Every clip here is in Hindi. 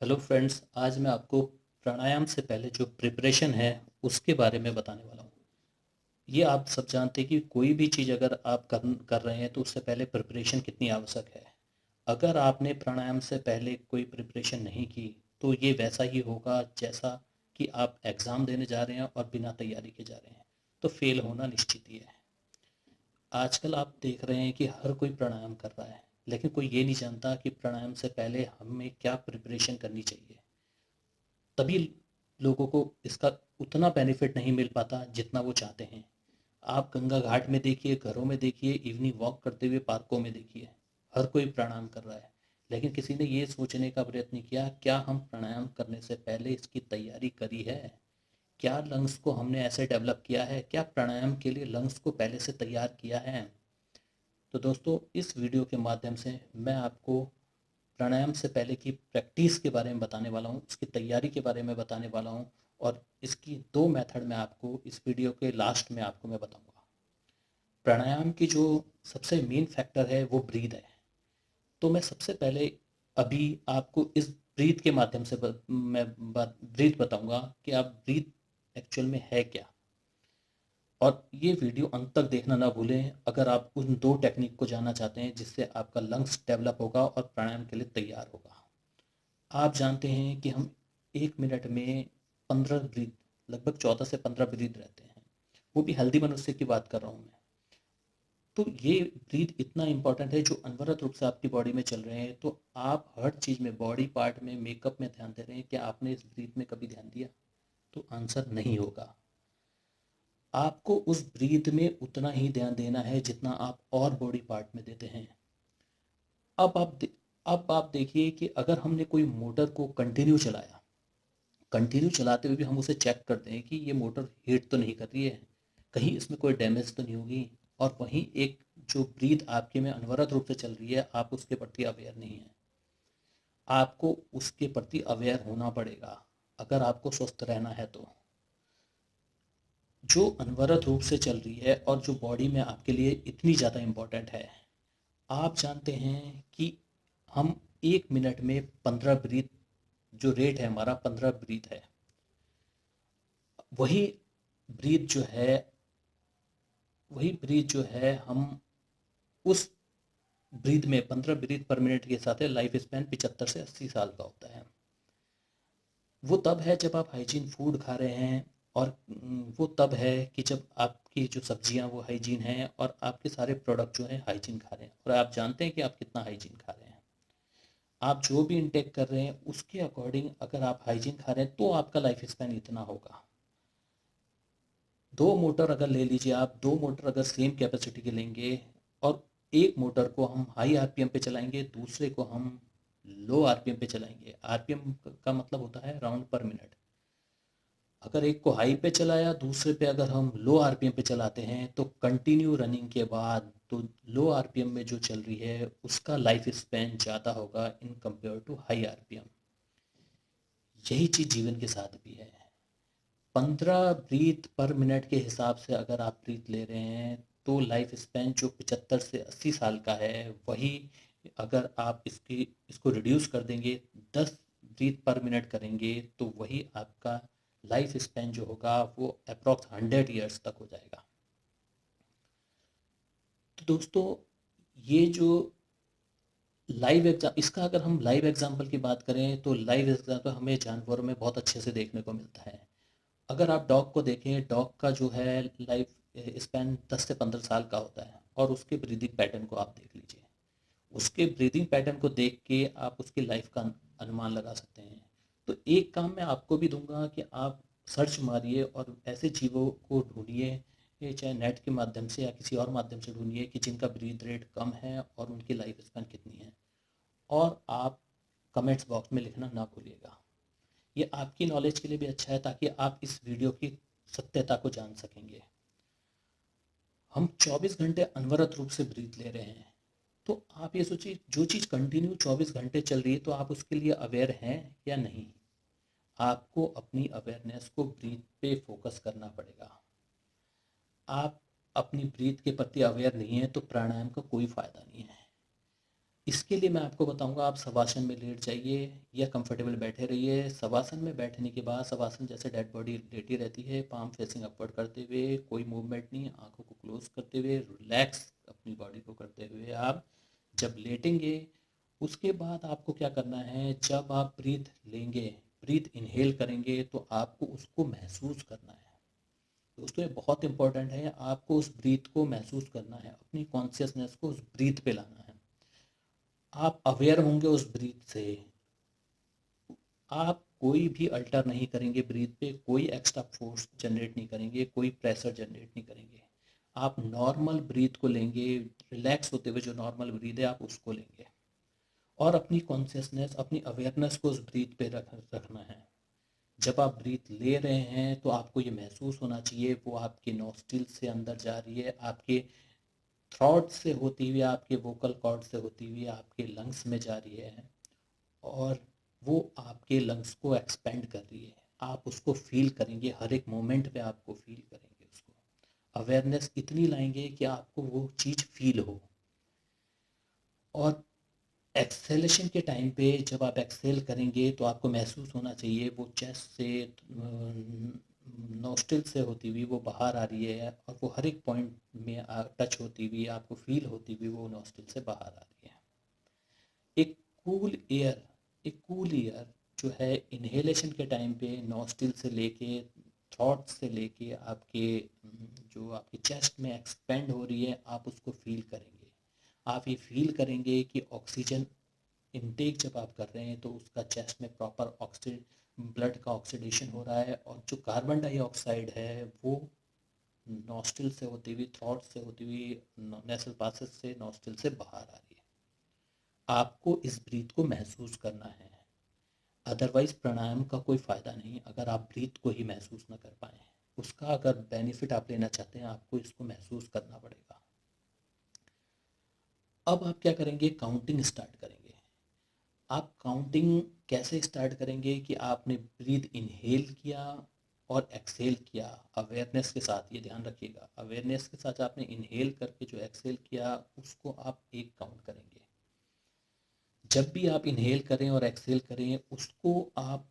हेलो फ्रेंड्स, आज मैं आपको प्राणायाम से पहले जो प्रिपरेशन है उसके बारे में बताने वाला हूँ। ये आप सब जानते हैं कि कोई भी चीज़ अगर आप कर रहे हैं तो उससे पहले प्रिपरेशन कितनी आवश्यक है। अगर आपने प्राणायाम से पहले कोई प्रिपरेशन नहीं की तो ये वैसा ही होगा जैसा कि आप एग्ज़ाम देने जा रहे हैं और बिना तैयारी के जा रहे हैं, तो फेल होना निश्चित ही है। आजकल आप देख रहे हैं कि हर कोई प्राणायाम कर रहा है, लेकिन कोई ये नहीं जानता कि प्राणायाम से पहले हमें क्या प्रिपरेशन करनी चाहिए। तभी लोगों को इसका उतना बेनिफिट नहीं मिल पाता जितना वो चाहते हैं। आप गंगा घाट में देखिए, घरों में देखिए, इवनिंग वॉक करते हुए पार्कों में देखिए, हर कोई प्राणायाम कर रहा है। लेकिन किसी ने ये सोचने का प्रयत्न किया, क्या हम प्राणायाम करने से पहले इसकी तैयारी करी है? क्या लंग्स को हमने ऐसे डेवलप किया है? क्या प्राणायाम के लिए लंग्स को पहले से तैयार किया है? तो दोस्तों, इस वीडियो के माध्यम से मैं आपको प्राणायाम से पहले की प्रैक्टिस के बारे में बताने वाला हूँ, उसकी तैयारी के बारे में बताने वाला हूँ। और इसकी दो मेथड मैं आपको इस वीडियो के लास्ट में आपको मैं बताऊंगा। प्राणायाम की जो सबसे मेन फैक्टर है वो ब्रीद है। तो मैं सबसे पहले अभी आपको इस ब्रीथ के माध्यम से मैं ब्रीथ बताऊंगा कि आप ब्रीथ एक्चुअल में है क्या। और ये वीडियो अंत तक देखना ना भूलें अगर आप उन दो टेक्निक को जानना चाहते हैं जिससे आपका लंग्स डेवलप होगा और प्राणायाम के लिए तैयार होगा। आप जानते हैं कि हम 1 मिनट में 15 ब्रीथ, लगभग 14 से 15 ब्रीथ रहते हैं। वो भी हेल्दी मनुष्य की बात कर रहा हूँ मैं। तो ये ब्रीथ इतना इंपॉर्टेंट है जो अनवरत रूप से आपकी बॉडी में चल रहे हैं। तो आप हर चीज़ में, बॉडी पार्ट में, मेकअप में ध्यान दे रहे हैं, क्या आपने इस ब्रीथ में कभी ध्यान दिया? तो आंसर नहीं होगा। आपको उस ब्रीथ में उतना ही ध्यान देना है जितना आप और बॉडी पार्ट में देते हैं। अब आप दे, अब आप देखिए कि अगर हमने कोई मोटर को कंटिन्यू चलाया, कंटिन्यू चलाते हुए भी हम उसे चेक करते हैं कि ये मोटर हीट तो नहीं कर रही है, कहीं इसमें कोई डैमेज तो नहीं होगी। और वहीं एक जो ब्रीथ आपके में अनवरत रूप से चल रही है, आप उसके प्रति अवेयर नहीं है। आपको उसके प्रति अवेयर होना पड़ेगा अगर आपको स्वस्थ रहना है। तो जो अनवरत रूप से चल रही है और जो बॉडी में आपके लिए इतनी ज़्यादा इम्पोर्टेंट है, आप जानते हैं कि हम 1 मिनट में 15 ब्रीथ, जो रेट है हमारा 15 ब्रीथ है, वही ब्रीथ जो है वही ब्रीथ जो है हम उस ब्रीथ में 15 ब्रीथ पर मिनट के साथ है। लाइफ स्पैन 75 से 80 साल का होता है। वो तब है जब आप हाइजीन फूड खा रहे हैं। और वो तब है कि जब आपकी जो सब्जियां वो हाइजीन हैं और आपके सारे प्रोडक्ट जो हैं हाइजीन खा रहे हैं, और आप जानते हैं कि आप कितना हाइजीन खा रहे हैं। आप जो भी इंटेक कर रहे हैं उसके अकॉर्डिंग अगर आप हाइजीन खा रहे हैं तो आपका लाइफ स्पैन इतना होगा। दो मोटर अगर ले लीजिए, आप दो मोटर अगर सेम कैपेसिटी के लेंगे और एक मोटर को हम हाई आरपीएम पे चलाएंगे, दूसरे को हम लो आरपीएम पे चलाएंगे। आरपीएम का मतलब होता है राउंड पर मिनट। अगर एक को हाई पे चलाया, दूसरे पे अगर हम लो आरपीएम पे चलाते हैं, तो कंटिन्यू रनिंग के बाद तो लो आरपीएम में जो चल रही है उसका लाइफ स्पैन ज़्यादा होगा in compare to high RPM. यही चीज़ जीवन के साथ भी है। 15 ब्रीथ पर मिनट के हिसाब से अगर आप ब्रीथ ले रहे हैं तो लाइफ स्पैन जो 75 से 80 साल का है, वही अगर आप इसको रिड्यूस कर देंगे, 10 ब्रीथ पर मिनट करेंगे, तो वही आपका लाइफ स्पैन जो होगा वो अप्रॉक्स 100 ईयर्स तक हो जाएगा। तो दोस्तों, ये जो लाइव एग्जाम, इसका अगर हम लाइव एग्जाम्पल की बात करें तो लाइव एग्जाम्पल हमें जानवरों में बहुत अच्छे से देखने को मिलता है। अगर आप डॉग को देखें, डॉग का जो है लाइफ स्पैन 10 से 15 साल का होता है, और उसके ब्रीदिंग पैटर्न को आप देख लीजिए। उसके ब्रीदिंग पैटर्न को देख के आप उसकी लाइफ का अनुमान लगा सकते हैं। तो एक काम मैं आपको भी दूंगा कि आप सर्च मारिए और ऐसे जीवों को ढूंढिए, ये चाहे नेट के माध्यम से या किसी और माध्यम से ढूंढिए कि जिनका ब्रीथ रेट कम है और उनकी लाइफ स्पैन कितनी है। और आप कमेंट्स बॉक्स में लिखना ना भूलिएगा। ये आपकी नॉलेज के लिए भी अच्छा है ताकि आप इस वीडियो की सत्यता को जान सकेंगे। हम 24 घंटे अनवरत रूप से ब्रीथ ले रहे हैं। तो आप ये सोचिए, जो चीज़ कंटिन्यू 24 घंटे चल रही है तो आप उसके लिए अवेयर हैं या नहीं? आपको अपनी अवेयरनेस को ब्रीथ पे फोकस करना पड़ेगा। आप अपनी ब्रीथ के प्रति अवेयर नहीं है तो प्राणायाम का कोई फायदा नहीं है। इसके लिए मैं आपको बताऊंगा, आप शवासन में लेट जाइए या कंफर्टेबल बैठे रहिए। शवासन में बैठने के बाद, शवासन जैसे डेड बॉडी लेटी रहती है, पाम फेसिंग अपवर्ड करते हुए, कोई मूवमेंट नहीं, आंखों को क्लोज करते हुए, रिलैक्स अपनी बॉडी को करते हुए आप जब लेटेंगे, उसके बाद आपको क्या करना है, जब आप ब्रीथ लेंगे, ब्रीथ इनहेल करेंगे, तो आपको उसको महसूस करना है। दोस्तों ये बहुत इंपॉर्टेंट है, आपको उस ब्रीथ को महसूस करना है, अपनी कॉन्शियसनेस को उस ब्रीथ पे लाना है। आप अवेयर होंगे उस ब्रीथ से, आप कोई भी अल्टर नहीं करेंगे ब्रीथ पे, कोई एक्स्ट्रा फोर्स जनरेट नहीं करेंगे, कोई प्रेशर जनरेट नहीं करेंगे। आप नॉर्मल ब्रीथ को लेंगे, रिलैक्स होते हुए जो नॉर्मल ब्रीथ है आप उसको लेंगे, और अपनी कॉन्शियसनेस, अपनी अवेयरनेस को उस ब्रीथ पे रखना है। जब आप ब्रीथ ले रहे हैं तो आपको ये महसूस होना चाहिए वो आपके नोस्ट्रिल से अंदर जा रही है, आपके थ्रॉट से होती हुई, आपके वोकल कॉर्ड से होती हुई आपके लंग्स में जा रही है, और वो आपके लंग्स को एक्सपेंड कर रही है। आप उसको फील करेंगे, हर एक मोमेंट पे आपको फील करेंगे उसको, अवेयरनेस इतनी लाएंगे कि आपको वो चीज़ फील हो। और एक्सेलेशन के टाइम पे जब आप एक्सेल करेंगे तो आपको महसूस होना चाहिए वो चेस्ट से, नोस्ट्रिल से होती हुई वो बाहर आ रही है, और वो हर एक पॉइंट में टच होती हुई आपको फील होती हुई वो नोस्ट्रिल से बाहर आ रही है। एक कूल एयर, एक कूल एयर जो है इनहेलेशन के टाइम पे नोस्ट्रिल से लेके, थ्रॉट से लेके आपके जो आपकी चेस्ट में एक्सपेंड हो रही है, आप उसको फील करेंगे। आप ये फील करेंगे कि ऑक्सीजन इनटेक जब आप कर रहे हैं तो उसका चेस्ट में प्रॉपर ऑक्सीजन, ब्लड का ऑक्सीडेशन हो रहा है, और जो कार्बन डाइऑक्साइड है वो नॉस्ट्रिल से होती हुई, थ्रॉट से होती हुई, नेसल पासेस से, नॉस्ट्रिल से बाहर आ रही है। आपको इस ब्रीथ को महसूस करना है, अदरवाइज प्राणायाम का कोई फ़ायदा नहीं अगर आप ब्रीथ को ही महसूस ना कर पाए। उसका अगर बेनिफिट आप लेना चाहते हैं, आपको इसको महसूस करना पड़ेगा। अब आप क्या करेंगे, काउंटिंग स्टार्ट करेंगे। आप काउंटिंग कैसे स्टार्ट करेंगे कि आपने ब्रीथ इनहेल किया और एक्सहेल किया, अवेयरनेस के साथ, ये ध्यान रखिएगा, अवेयरनेस के साथ आपने इनहेल करके जो एक्सहेल किया उसको आप एक काउंट करेंगे। जब भी आप इनहेल करें और एक्सहेल करें उसको आप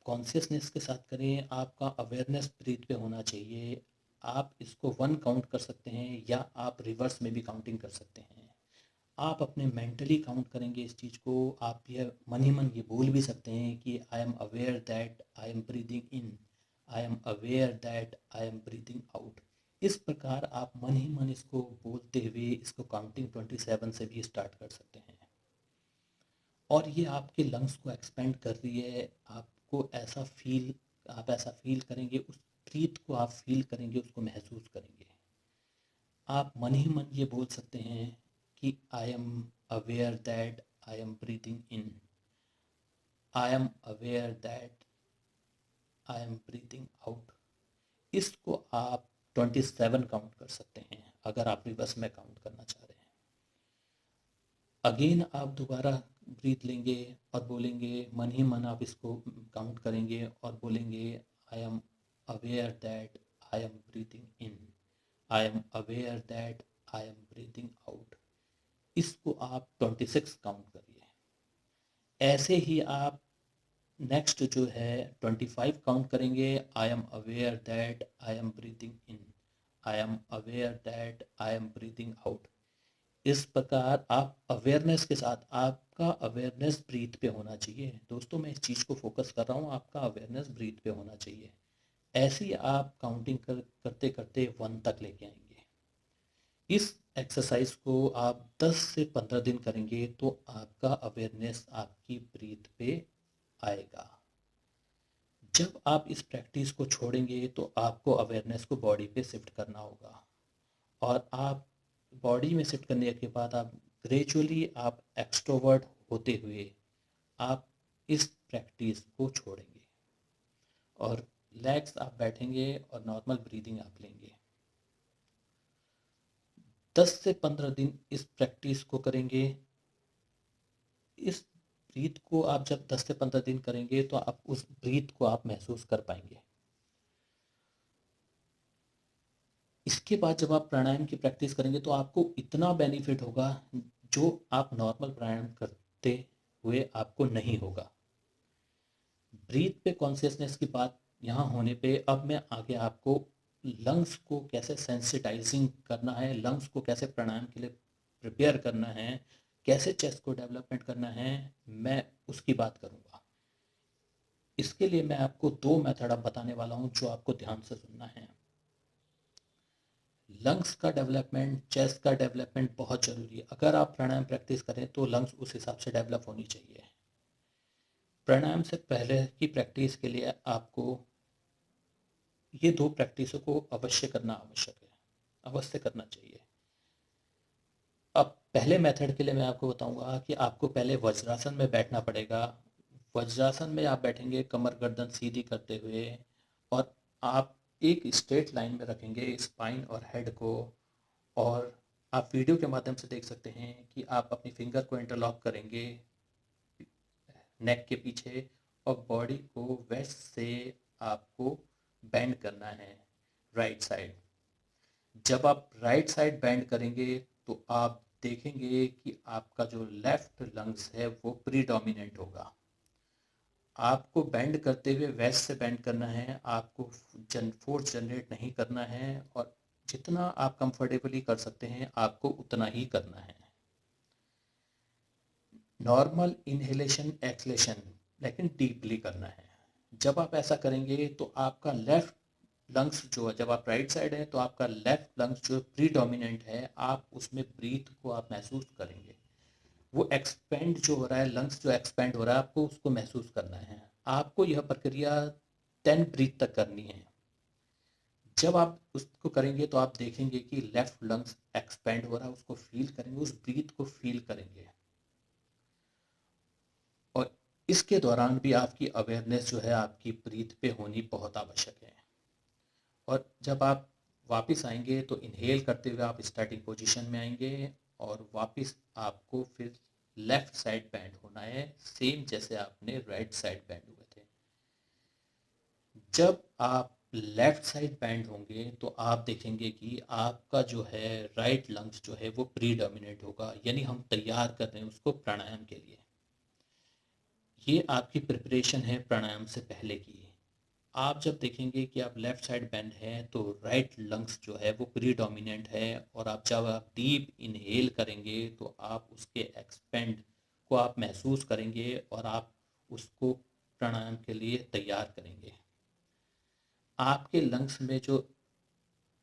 कॉन्शियसनेस के साथ करें, आपका अवेयरनेस ब्रीथ पे होना चाहिए। आप इसको 1 काउंट कर सकते हैं या आप रिवर्स में भी काउंटिंग कर सकते हैं। आप अपने मेंटली काउंट करेंगे इस चीज़ को, आप ये मन ही मन ये बोल भी सकते हैं कि I am aware that I am breathing in, I am aware that I am breathing out. इस प्रकार आप मन ही मन इसको बोलते हुए इसको काउंटिंग 27 से भी स्टार्ट कर सकते हैं, और ये आपके लंग्स को एक्सपेंड कर रही है। आपको ऐसा फील, आप ऐसा फील करेंगे, उस ब्रीथ को आप फील करेंगे, उसको महसूस करेंगे। आप मन ही मन ये बोल सकते हैं कि I am aware that I am breathing in, I am aware that I am breathing out. इसको आप 27 काउंट कर सकते हैं अगर आप रिवर्स में काउंट करना चाह रहे हैं। अगेन आप दोबारा ब्रीथ लेंगे और बोलेंगे, मन ही मन आप इसको काउंट करेंगे और बोलेंगे I am aware that I am breathing in, I am aware that I am breathing out. इसको आप 26 काउंट करिए। ऐसे ही आप नेक्स्ट जो है 25 काउंट करेंगे, I am aware that I am breathing in, I am aware that I am breathing out. इस प्रकार आप अवेयरनेस के साथ, आपका अवेयरनेस ब्रीथ पे होना चाहिए। दोस्तों मैं इस चीज़ को फोकस कर रहा हूँ, आपका अवेयरनेस ब्रीथ पे होना चाहिए। ऐसे ही आप काउंटिंग करते करते 1 तक लेके आएंगे। इस एक्सरसाइज को आप 10 से 15 दिन करेंगे तो आपका अवेयरनेस आपकी ब्रीथ पे आएगा। जब आप इस प्रैक्टिस को छोड़ेंगे तो आपको अवेयरनेस को बॉडी पे शिफ्ट करना होगा, और आप बॉडी में शिफ्ट करने के बाद आप ग्रेजुअली आप एक्सट्रोवर्ट होते हुए आप इस प्रैक्टिस को छोड़ेंगे, और रिलैक्स आप बैठेंगे और नॉर्मल ब्रीदिंग आप लेंगे। 10 से 15 दिन इस प्रैक्टिस को करेंगे। इस ब्रीथ को आप जब 10 से 15 दिन करेंगे तो आप उस ब्रीथ को आप महसूस कर पाएंगे। इसके बाद जब आप प्राणायाम की प्रैक्टिस करेंगे तो आपको इतना बेनिफिट होगा, जो आप नॉर्मल प्राणायाम करते हुए आपको नहीं होगा। ब्रीथ पे कॉन्शियसनेस की बात यहाँ होने पे अब मैं आगे आपको लंग्स को कैसे सेंसिटाइजिंग करना है, लंग्स को कैसे प्राणायाम के लिए प्रिपेयर करना है, कैसे चेस्ट को डेवलपमेंट करना है, मैं उसकी बात करूँगा। इसके लिए मैं आपको 2 मेथड अब बताने वाला हूँ जो आपको ध्यान से सुनना है। लंग्स का डेवलपमेंट, चेस्ट का डेवलपमेंट बहुत ज़रूरी है। अगर आप प्राणायाम प्रैक्टिस करें तो लंग्स उस हिसाब से डेवलप होनी चाहिए। प्राणायाम से पहले की प्रैक्टिस के लिए आपको ये 2 प्रैक्टिसों को अवश्य करना आवश्यक है, अवश्य करना चाहिए। अब पहले मेथड के लिए मैं आपको बताऊंगा कि आपको पहले वज्रासन में बैठना पड़ेगा। वज्रासन में आप बैठेंगे कमर गर्दन सीधी करते हुए, और आप एक स्ट्रेट लाइन में रखेंगे स्पाइन और हेड को। और आप वीडियो के माध्यम से देख सकते हैं कि आप अपनी फिंगर को इंटरलॉक करेंगे नेक के पीछे, और बॉडी को वेस्ट से आपको बेंड करना है राइट साइड। जब आप राइट साइड बेंड करेंगे तो आप देखेंगे कि आपका जो लेफ्ट लंग्स है वो प्रीडोमिनेंट होगा। आपको बेंड करते हुए वेस्ट से बेंड करना है, आपको फोर्स जनरेट नहीं करना है, और जितना आप कंफर्टेबली कर सकते हैं आपको उतना ही करना है। नॉर्मल इनहेलेशन एक्सलेशन लेकिन डीपली करना है। जब आप ऐसा करेंगे तो आपका लेफ्ट लंग्स जो है, जब आप राइट साइड है तो आपका लेफ्ट लंग्स जो प्रीडोमिनेंट है, आप उसमें ब्रीथ को आप महसूस करेंगे। वो एक्सपेंड जो हो रहा है, लंग्स जो एक्सपेंड हो रहा है, आपको उसको महसूस करना है। आपको यह प्रक्रिया 10 ब्रीथ तक करनी है। जब आप उसको करेंगे तो आप देखेंगे कि लेफ्ट लंग्स एक्सपेंड हो रहा है, उसको फील करेंगे, उस ब्रीथ को फील करेंगे। और इसके दौरान भी आपकी अवेयरनेस जो है आपकी ब्रीथ पे होनी बहुत आवश्यक है। और जब आप वापस आएंगे तो इनहेल करते हुए आप स्टार्टिंग पोजीशन में आएंगे, और वापस आपको फिर लेफ्ट साइड बैंड होना है, सेम जैसे आपने राइट साइड बैंड हुए थे। जब आप लेफ्ट साइड बैंड होंगे तो आप देखेंगे कि आपका जो है राइट लंग्स जो है वो प्रीडोमिनेट होगा, यानी हम तैयार कर रहे हैं उसको प्राणायाम के लिए। ये आपकी प्रिपरेशन है प्राणायाम से पहले की। आप जब देखेंगे कि आप लेफ्ट साइड बेंड है तो राइट लंग्स जो है वो प्रीडोमिनेंट है, और आप जब आप डीप इनहेल करेंगे तो आप उसके एक्सपेंड को आप महसूस करेंगे, और आप उसको प्राणायाम के लिए तैयार करेंगे। आपके लंग्स में जो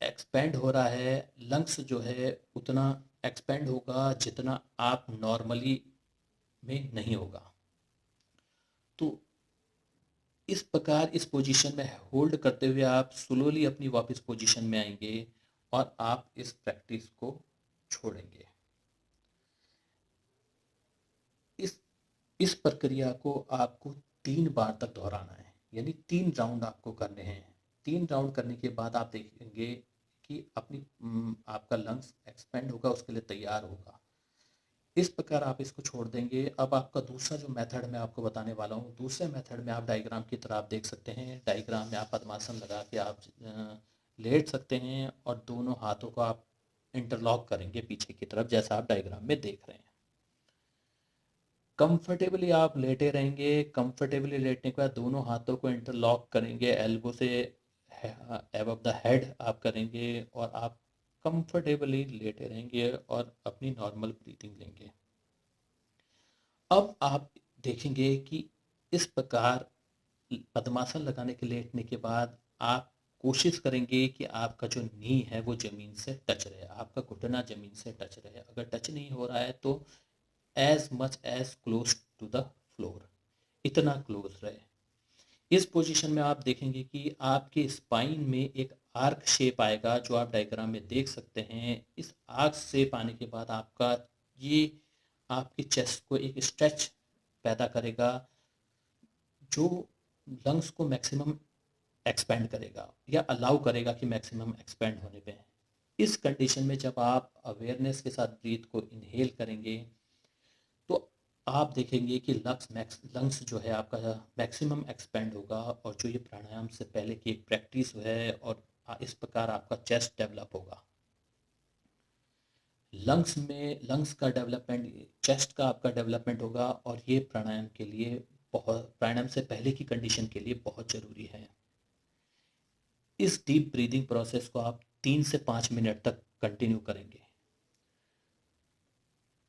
एक्सपेंड हो रहा है, लंग्स जो है उतना एक्सपेंड होगा जितना आप नॉर्मली में नहीं होगा। तो इस प्रकार इस पोजीशन में होल्ड करते हुए आप स्लोली अपनी वापस पोजीशन में आएंगे, और आप इस प्रैक्टिस को छोड़ेंगे। इस इस प्रक्रिया को आपको 3 बार तक दोहराना है, यानी 3 राउंड आपको करने हैं। 3 राउंड करने के बाद आप देखेंगे कि आपका लंग्स एक्सपेंड होगा, उसके लिए तैयार होगा। इस प्रकार आप इसको छोड़ देंगे। अब आपका दूसरा जो मेथड मैं आपको बताने वाला हूँ, दूसरे मेथड में आप डायग्राम की तरह आप देख सकते हैं। डायग्राम में आप पद्मासन लगा के आप लेट सकते हैं, और दोनों हाथों को आप इंटरलॉक करेंगे पीछे की तरफ, जैसा आप डायग्राम में देख रहे हैं। कंफर्टेबली आप लेटे रहेंगे। कंफर्टेबली लेटने के बाद दोनों हाथों को इंटरलॉक करेंगे, एल्बो से अबव द हेड आप करेंगे, और आप कंफर्टेबली लेटे रहेंगे और अपनी नॉर्मल ब्रीथिंग लेंगे। अब आप देखेंगे कि इस प्रकार पद्मासन लगाने के लेटने के बाद आप कोशिश करेंगे कि आपका जो नी है वो ज़मीन से टच रहे, आपका घुटना ज़मीन से टच रहे। अगर टच नहीं हो रहा है तो as much as close to the floor, इतना क्लोज रहे। इस पोजीशन में आप देखेंगे कि आपके स्पाइन में एक आर्क शेप आएगा, जो आप डायग्राम में देख सकते हैं। इस आर्क शेप आने के बाद आपका ये आपकी चेस्ट को एक स्ट्रेच पैदा करेगा, जो लंग्स को मैक्सिमम एक्सपेंड करेगा या अलाउ करेगा कि मैक्सिमम एक्सपेंड होने पे। इस कंडीशन में जब आप अवेयरनेस के साथ ब्रीथ को इनहेल करेंगे तो आप देखेंगे कि लंग्स जो है आपका मैक्सिमम एक्सपेंड होगा, और जो ये प्राणायाम से पहले की एक प्रैक्टिस है, और इस प्रकार आपका चेस्ट डेवलप होगा। लंग्स का डेवलपमेंट, चेस्ट का आपका डेवलपमेंट होगा, और ये प्राणायाम के लिए प्राणायाम से पहले की कंडीशन के लिए बहुत ज़रूरी है। इस डीप ब्रीदिंग प्रोसेस को आप 3 से 5 मिनट तक कंटिन्यू करेंगे,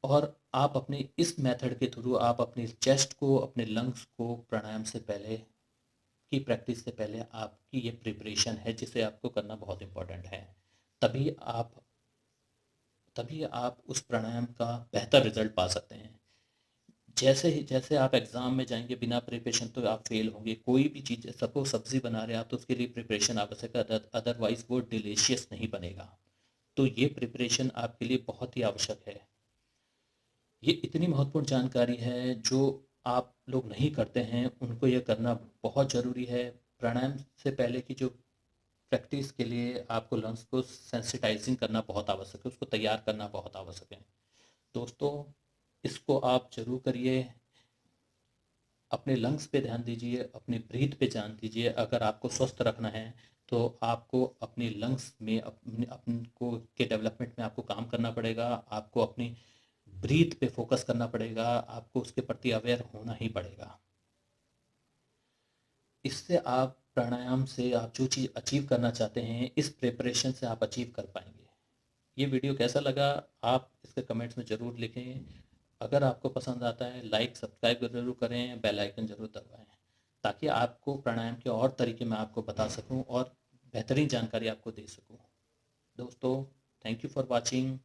और आप अपने इस मेथड के थ्रू आप अपने चेस्ट को, अपने लंग्स को प्राणायाम से पहले की प्रैक्टिस से पहले आपकी ये प्रिपरेशन है जिसे आपको करना बहुत इम्पोर्टेंट है। तभी आप तभी आप उस प्राणायाम का बेहतर रिजल्ट पा सकते हैं। जैसे आप एग्ज़ाम में जाएंगे बिना प्रिपरेशन तो आप फेल होंगे। कोई भी चीज़, सपोज सब्ज़ी बना रहे हैं आप, तो उसके लिए प्रिपरेशन आवश्यक है, अदरवाइज वो डिलीशियस नहीं बनेगा। तो ये प्रिपरेशन आपके लिए बहुत ही आवश्यक है। ये इतनी महत्वपूर्ण जानकारी है जो आप लोग नहीं करते हैं, उनको ये करना बहुत ज़रूरी है। प्राणायाम से पहले की जो प्रैक्टिस के लिए आपको लंग्स को सेंसिटाइजिंग करना बहुत आवश्यक है, उसको तैयार करना बहुत आवश्यक है। दोस्तों, इसको आप जरूर करिए। अपने लंग्स पे ध्यान दीजिए, अपने ब्रीथ पे ध्यान दीजिए। अगर आपको स्वस्थ रखना है तो आपको अपने लंग्स में अपन को के डेवलपमेंट में आपको काम करना पड़ेगा। आपको अपनी ब्रीथ पे फोकस करना पड़ेगा, आपको उसके प्रति अवेयर होना ही पड़ेगा। इससे आप प्राणायाम से आप जो चीज़ अचीव करना चाहते हैं, इस प्रिपरेशन से आप अचीव कर पाएंगे। ये वीडियो कैसा लगा आप इसके कमेंट्स में ज़रूर लिखें। अगर आपको पसंद आता है, लाइक सब्सक्राइब ज़रूर करें, बेल आइकन ज़रूर दबाएं, ताकि आपको प्राणायाम के और तरीके मैं आपको बता सकूं और बेहतरीन जानकारी आपको दे सकूं। दोस्तों, थैंक यू फॉर वॉचिंग।